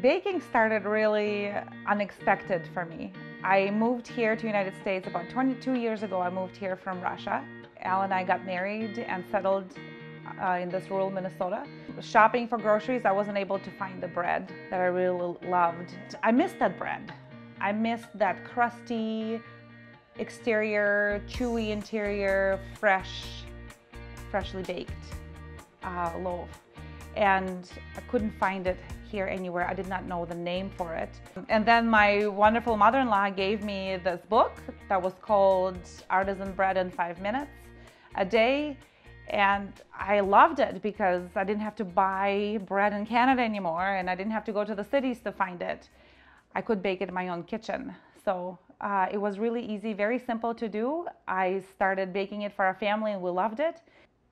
Baking started really unexpected for me. I moved here to the United States about 22 years ago. I moved here from Russia. Al and I got married and settled in this rural Minnesota. Shopping for groceries, I wasn't able to find the bread that I really loved. I missed that bread. I missed that crusty exterior, chewy interior, freshly baked loaf. And I couldn't find it here anywhere. I did not know the name for it. And then my wonderful mother-in-law gave me this book that was called Artisan Bread in 5 Minutes a Day. And I loved it because I didn't have to buy bread in Canada anymore, and I didn't have to go to the cities to find it. I could bake it in my own kitchen. So it was really easy, very simple to do. I started baking it for our family and we loved it.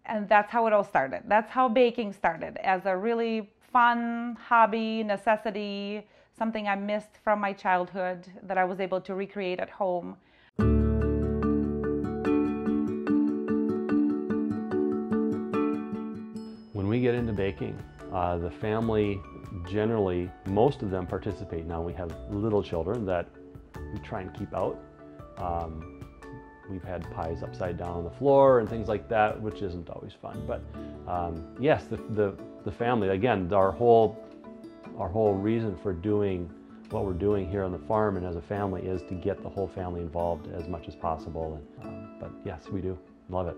And that's how it all started. That's how baking started, as a really fun hobby, necessity, something I missed from my childhood that I was able to recreate at home. When we get into baking, the family generally, most of them participate. Now we have little children that we try and keep out. We've had pies upside down on the floor and things like that, which isn't always fun. But yes, the family, again, our whole reason for doing what we're doing here on the farm and as a family is to get the whole family involved as much as possible. And, but yes, we do love it.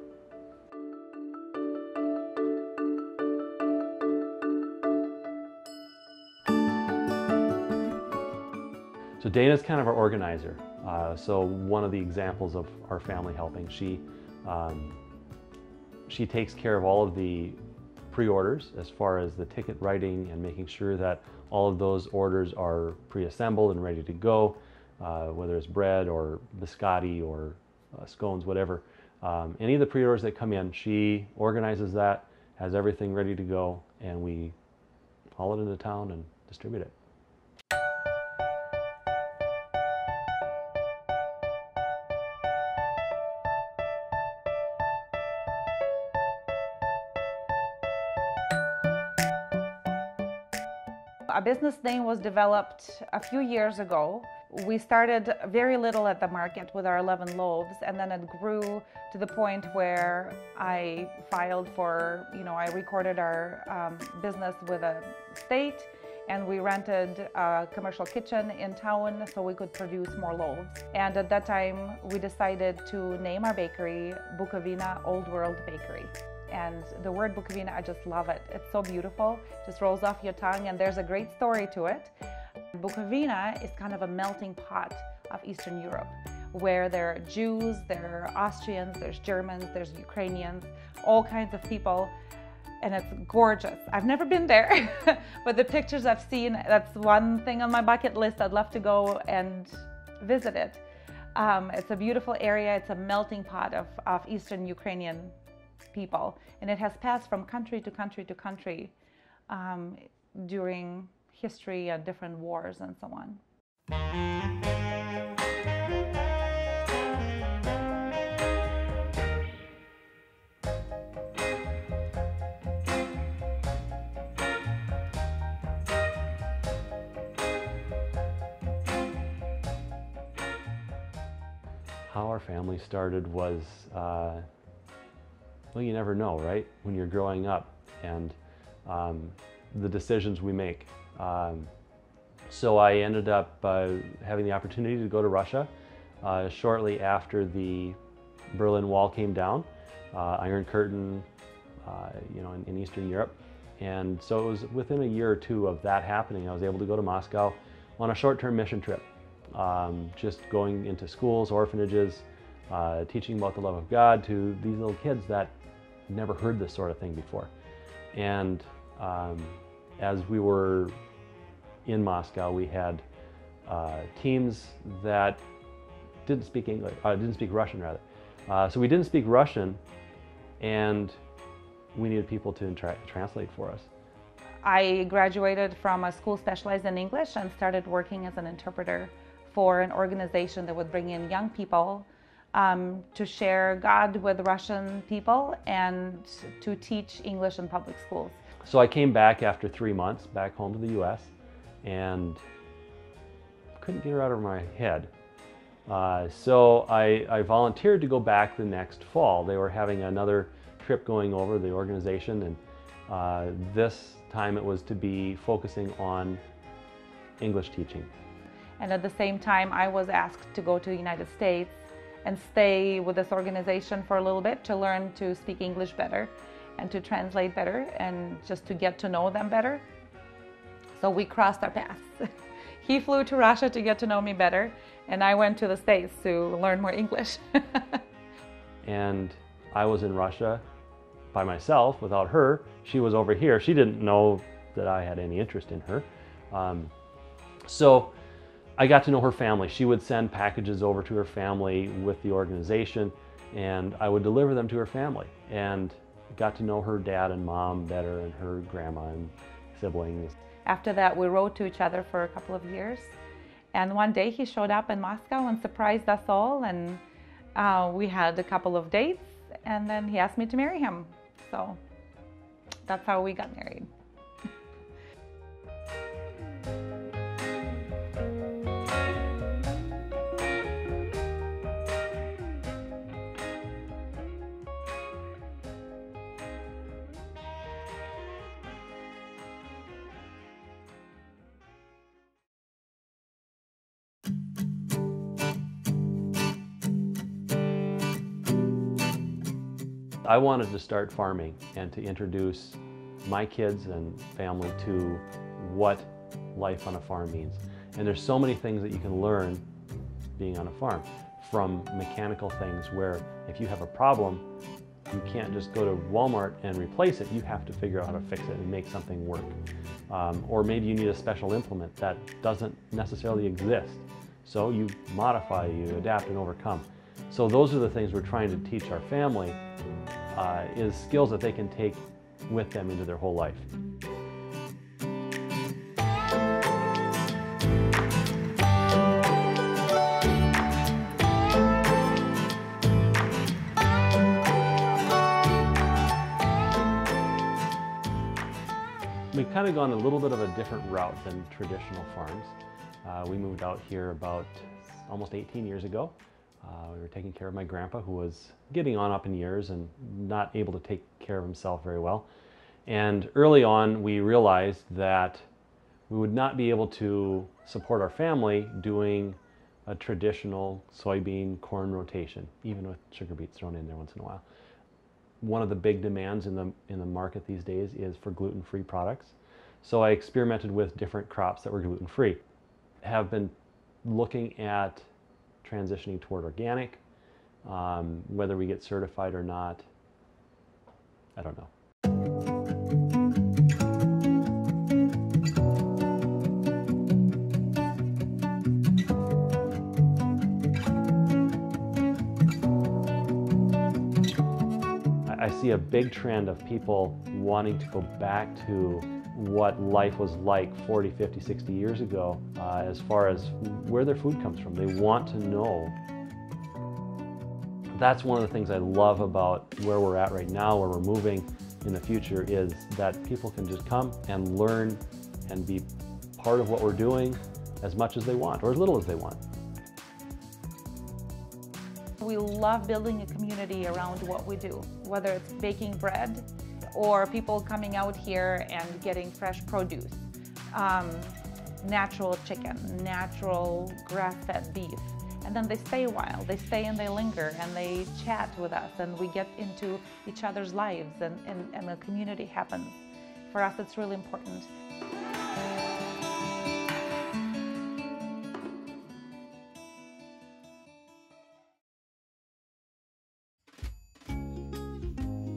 So Dana's kind of our organizer. So one of the examples of our family helping, she takes care of all of the pre-orders as far as the ticket writing and making sure that all of those orders are pre-assembled and ready to go, whether it's bread or biscotti or scones, whatever. Any of the pre-orders that come in, she organizes that, has everything ready to go, and we haul it into town and distribute it. A business name was developed a few years ago. We started very little at the market with our 11 loaves, and then it grew to the point where I filed for, I recorded our business with a state, and we rented a commercial kitchen in town so we could produce more loaves. And at that time, we decided to name our bakery Bukovina Old World Bakery. And the word Bukovina, I just love it. It's so beautiful, just rolls off your tongue, and there's a great story to it. Bukovina is kind of a melting pot of Eastern Europe, where there are Jews, there are Austrians, there's Germans, there's Ukrainians, all kinds of people, and it's gorgeous. I've never been there, but the pictures I've seen, that's one thing on my bucket list. I'd love to go and visit it. It's a beautiful area. It's a melting pot of Eastern Ukrainian people, and it has passed from country to country to country during history and different wars and so on. How our family started was well, you never know, right? When you're growing up and the decisions we make. So I ended up having the opportunity to go to Russia shortly after the Berlin Wall came down, Iron Curtain, in Eastern Europe. And so it was within a year or two of that happening, I was able to go to Moscow on a short-term mission trip, just going into schools, orphanages, teaching about the love of God to these little kids that never heard this sort of thing before. And as we were in Moscow, we had teams that didn't speak English, didn't speak Russian rather. So we didn't speak Russian, and we needed people to translate for us. I graduated from a school specialized in English and started working as an interpreter for an organization that would bring in young people to share God with Russian people and to teach English in public schools. So I came back after 3 months back home to the US, and couldn't get her out of my head. So I volunteered to go back the next fall. They were having another trip going over, the organization, and this time it was to be focusing on English teaching. And at the same time, I was asked to go to the United States and stay with this organization for a little bit to learn to speak English better and to translate better and just to get to know them better. So we crossed our paths. He flew to Russia to get to know me better, and I went to the States to learn more English. And I was in Russia by myself without her. She was over here. She didn't know that I had any interest in her. So I got to know her family. She would send packages over to her family with the organization, and I would deliver them to her family, and got to know her dad and mom better, and her grandma and siblings. After that, we wrote to each other for a couple of years, and one day he showed up in Moscow and surprised us all, and we had a couple of dates, and then he asked me to marry him. So that's how we got married. I wanted to start farming and to introduce my kids and family to what life on a farm means. And there's so many things that you can learn being on a farm, from mechanical things where if you have a problem, you can't just go to Walmart and replace it. You have to figure out how to fix it and make something work. Or maybe you need a special implement that doesn't necessarily exist. So you modify, you adapt and overcome. So those are the things we're trying to teach our family, is skills that they can take with them into their whole life. We've kind of gone a little bit of a different route than traditional farms. We moved out here about almost 18 years ago. We were taking care of my grandpa, who was getting on up in years and not able to take care of himself very well. And early on, we realized that we would not be able to support our family doing a traditional soybean corn rotation, even with sugar beets thrown in there once in a while. One of the big demands in the market these days is for gluten-free products. So I experimented with different crops that were gluten-free. Have been looking at transitioning toward organic. Whether we get certified or not, I don't know. I see a big trend of people wanting to go back to what life was like 40, 50, 60 years ago, as far as where their food comes from. They want to know. That's one of the things I love about where we're at right now, where we're moving in the future, is that people can just come and learn and be part of what we're doing as much as they want, or as little as they want. We love building a community around what we do, whether it's baking bread or people coming out here and getting fresh produce, natural chicken, natural grass-fed beef. And then they stay a while, they stay and they linger and they chat with us, and we get into each other's lives, and the community happens. For us, it's really important.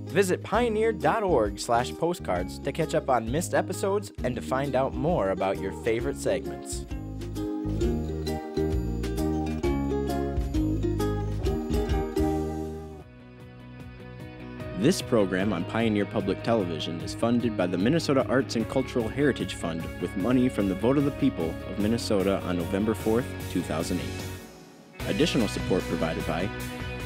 Visit pioneer.org/postcards to catch up on missed episodes and to find out more about your favorite segments. This program on Pioneer Public Television is funded by the Minnesota Arts and Cultural Heritage Fund with money from the vote of the people of Minnesota on November 4th, 2008. Additional support provided by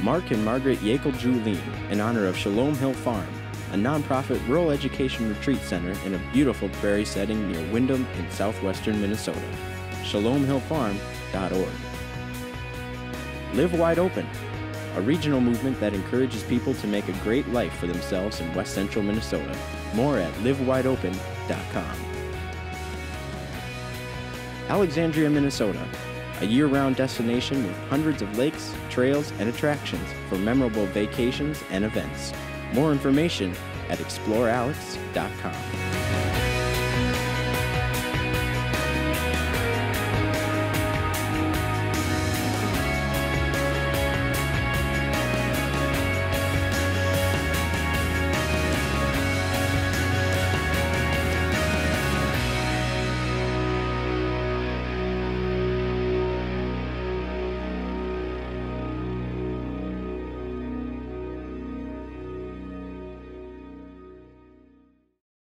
Mark and Margaret Yakel-Julien in honor of Shalom Hill Farm, a nonprofit rural education retreat center in a beautiful prairie setting near Windham in southwestern Minnesota. ShalomHillFarm.org. Live Wide Open, a regional movement that encourages people to make a great life for themselves in west central Minnesota. More at livewideopen.com. Alexandria, Minnesota, a year-round destination with hundreds of lakes, trails, and attractions for memorable vacations and events. More information at explorealex.com.